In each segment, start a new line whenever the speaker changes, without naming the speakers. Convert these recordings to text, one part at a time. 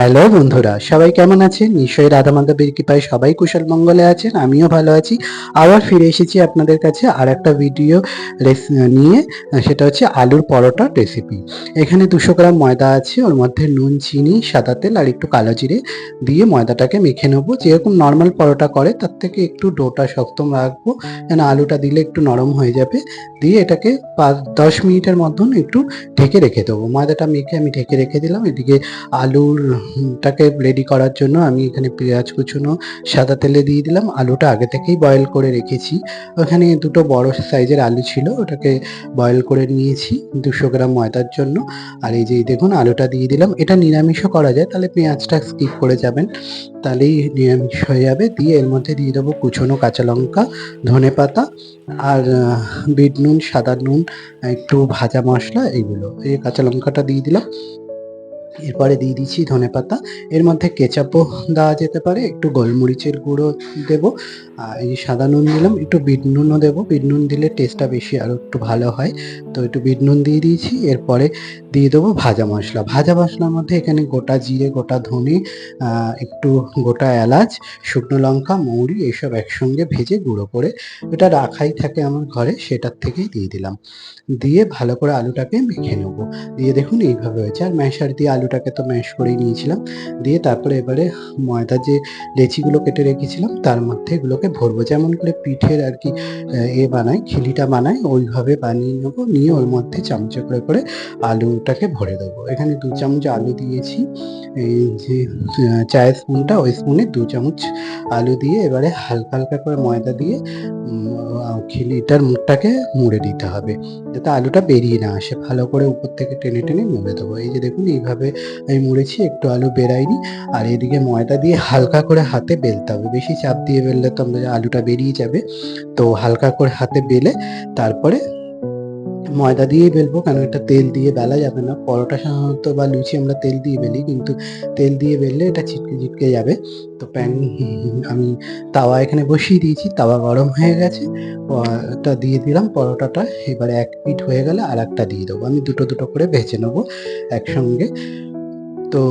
Hello বন্ধুরা, সবাই কেমন আছেন? নিশ্চয়ই রাধা মাধবের কৃপায় সবাই কুশল মঙ্গলে আছেন। আমিও ভালো আছি। আবার ফিরে এসেছি আপনাদের কাছে আর একটা ভিডিও নিয়ে। সেটা হচ্ছে আলুর পরোটার রেসিপি। এখানে 200 গ্রাম ময়দা আছে, ওর মধ্যে নুন, চিনি, সাদা তেল আর একটু কালো জিরে দিয়ে ময়দাটাকে মেখে নেবো। যেরকম নর্মাল পরোটা করে তার থেকে একটু ডোটা শক্ত রাখবো, যেন আলুটা দিলে একটু নরম হয়ে যাবে। দিয়ে এটাকে 5-10 মিনিটের মতন একটু ঢেকে রেখে দেবো। ময়দাটা মেখে আমি ঢেকে রেখে দিলাম। এদিকে আলুটাকে রেডি করার জন্য আমি এখানে পেঁয়াজ কুচনো সাদা তেলে দিয়ে দিলাম। আলুটা আগে থেকেই বয়েল করে রেখেছি। ওখানে দুটো বড় সাইজের আলু ছিল, ওটাকে বয়েল করে নিয়েছি 200 গ্রাম ময়দার জন্য। আর এই যে দেখুন আলুটা দিয়ে দিলাম। এটা নিরামিষও করা যায়, তাহলে পেঁয়াজটা স্কিপ করে যাবেন, তাহলেই নিরামিষ হয়ে যাবে। দিয়ে এর মধ্যে দিয়ে দেবো কুচনো কাঁচা লঙ্কা, ধনে পাতা আর বিট নুন, সাদা নুন, একটু ভাজা মশলা, এইগুলো। এই কাঁচা লঙ্কাটা দিয়ে দিলাম। এরপরে দিয়ে দিচ্ছি ধনেপাতা। এর মধ্যে কেচাপও দেওয়া যেতে পারে, একটু গোলমরিচের গুঁড়ো দেবো। আর এই সাদা নুন দিলাম, একটু বিট নুনও দেবো। বিট নুন দিলে টেস্টটা বেশি আরও একটু ভালো হয়, তো একটু বিট নুন দিয়ে দিয়েছি। এরপরে দিয়ে দেবো ভাজা মশলা। ভাজা মশলার মধ্যে এখানে গোটা জিরে, গোটা ধনে, একটু গোটা এলাচ, শুকনো লঙ্কা, মৌরি, এইসব একসঙ্গে ভেজে গুঁড়ো করে এটা রাখাই থাকে আমার ঘরে, সেটার থেকেই দিয়ে দিলাম। দিয়ে ভালো করে আলুটাকে মেখে নেবো। দিয়ে দেখুন এইভাবে হয়েছে। আর ম্যাশার দিয়ে আলুটাকে তো ম্যাশ করেই নিয়েছিলাম। দিয়ে তারপরে এবারে ময়দার যে লেচিগুলো কেটে রেখেছিলাম তার মধ্যে এগুলোকে ভরবো, যেমন করে পিঠের আর কি বানায়, খিলিটা বানায়, ওইভাবে বানিয়ে নেবো। নিয়ে ওর মধ্যে চামচে করে করে আলুটাকে ভরে দেবো। এখানে 2 চামচ আলু দিয়েছি। এই যে চায়ের স্পুনটা, ওই স্পুনে 2 চামচ আলু দিয়ে এবারে হালকা হালকা করে ময়দা দিয়ে খিলিটার মুখটাকে মুড়ে দিতে হবে, যাতে আলুটা বেরিয়ে না আসে। ভালো করে উপর থেকে টেনে টেনে মুড়ে দেবো। এই যে দেখুন এইভাবে আমি মুড়েছি, একটু আলু বেরায়নি। আর এদিকে ময়দা দিয়ে হালকা করে হাতে বেলতে হবে, বেশি চাপ দিয়ে বেললে তো আলুটা বেরিয়ে যাবে। তো হালকা করে হাতে বেলে তারপরে ময়দা দিয়েই বেলবো, কারণ এটা তেল দিয়ে বেলা যাবে না। পরোটা সাধারণত বা লুচি আমরা তেল দিয়ে বেলি, কিন্তু তেল দিয়ে বেললে এটা ছিটকে ছিটকে যাবে। তো আমি তাওয়া এখানে বসিয়ে দিয়েছি, তাওয়া গরম হয়ে গেছে। এটা দিয়ে দিলাম পরোটাটা। এবারে এক পিঠ হয়ে গেলে আর একটা দিয়ে দেবো। আমি দুটো দুটো করে ভেজে নেবো একসঙ্গে। তো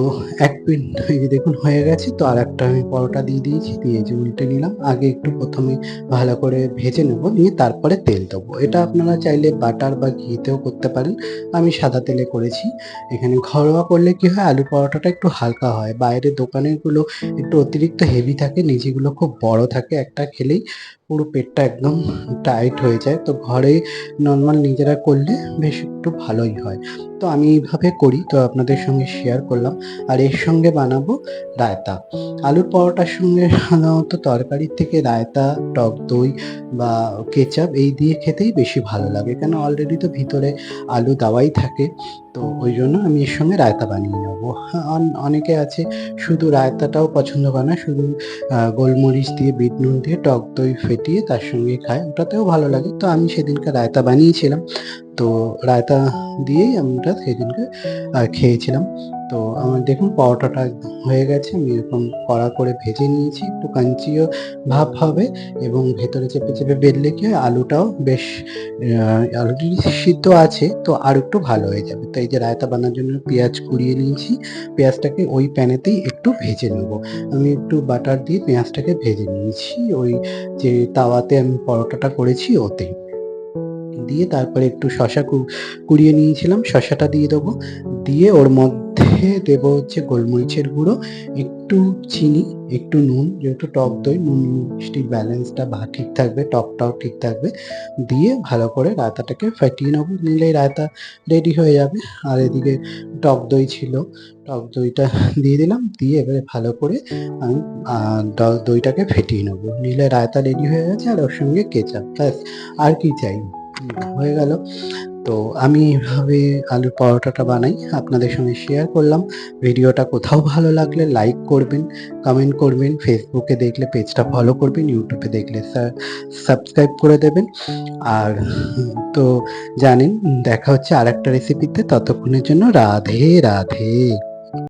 এক পিঠ এই যে দেখুন হয়ে গেছে। তো আরেকটা আমি পরোটা দিয়ে দিয়েছি, দিয়ে যে উল্টে নিলাম। আগে একটু প্রথমে ভালো করে ভেজে নেব, নিয়ে তারপরে তেল দেবো। এটা আপনারা চাইলে বাটার বা ঘিতেও করতে পারেন। আমি সাদা তেলে করেছি। এখানে ঘরোয়া করলে কি হয়, আলু পরোটাটা একটু হালকা হয়। বাইরের দোকানেরগুলো একটু অতিরিক্ত হেভি থাকে, নিজেগুলো খুব বড় থাকে, একটা খেলেই পুরো পেটটা একদম টাইট হয়ে যায়। তো ঘরে নর্মাল নিজেরা করলে বেশ একটু ভালোই হয়। তো আমি এইভাবে করি, তো আপনাদের সঙ্গে শেয়ার করলাম। আর এর সঙ্গে বানাবো রায়তা। আলুর পরোটার সঙ্গে সাধারণত তরকারির থেকে রায়তা, টক দই বা কেচাপ এই দিয়ে খেতেই বেশি ভালো লাগে, কেন অলরেডি তো ভিতরে আলু দেওয়াই থাকে। তো ওই জন্য আমি এর সঙ্গে রায়তা বানিয়ে নেবো। অনেকে আছে শুধু রায়তাটাও পছন্দ করে না, শুধু গোলমরিচ দিয়ে, বিট নুন দিয়ে, টক দই ফেটিয়ে তার সঙ্গে খায়, ওটাতেও ভালো লাগে। তো আমি সেদিনকে রায়তা বানিয়েছিলাম, তো রায়তা দিয়েই আমরা সেদিনকে খেয়েছিলাম। তো আমার দেখুন পরোটাটা একদম হয়ে গেছে। আমি এরকম কড়া করে ভেজে নিয়েছি, একটু কাঞ্চিও ভাব হবে, এবং ভেতরে চেপে চেপে বেললে কি হয়, আলুটাও বেশ অলরেডি সিদ্ধ আছে, তো আর একটু ভালো হয়ে যাবে। তো এই যে রায়তা বানানোর জন্য পেঁয়াজ কুড়িয়ে নিয়েছি। পেঁয়াজটাকে ওই প্যানেতেই একটু ভেজে নেবো। আমি একটু বাটার দিয়ে পেঁয়াজটাকে ভেজে নিয়েছি, ওই যে তাওয়াতে আমি পরোটাটা করেছি ওতেই। দিয়ে তারপরে একটু শশা কুড়িয়ে নিয়েছিলাম, শশাটা দিয়ে দেবো। দিয়ে ওর মধ্যে দেবো হচ্ছে গোলমরিচের গুঁড়ো, একটু চিনি, একটু নুন, যেহেতু টক দই, নুন মিষ্টির ব্যালেন্সটা ঠিক থাকবে, টকটাও ঠিক থাকবে। দিয়ে ভালো করে রায়তাটাকে ফাটিয়ে নেবো, নিলেই রায়তা রেডি হয়ে যাবে। আর এদিকে টক দই ছিল, টক দইটা দিয়ে দিলাম। দিয়ে এবারে ভালো করে আমি দইটাকে ফেটিয়ে নেবো, নিলে রায়তা রেডি হয়ে গেছে। আর ওর সঙ্গে কেচাপ, ব্যাস, আর কি চাই, হয়ে গেল। তো আমি এইভাবে আলুর পরোটাটা বানাই, আপনাদের সঙ্গে শেয়ার করলাম। ভিডিওটা কোথাও ভালো লাগলে লাইক করবেন, কমেন্ট করবেন, ফেসবুকে দেখলে পেজটা ফলো করবেন, ইউটিউবে দেখলে সাবস্ক্রাইব করে দেবেন। আর তো জানেন, দেখা হচ্ছে আরেকটা রেসিপিতে। ততক্ষণের জন্য রাধে রাধে।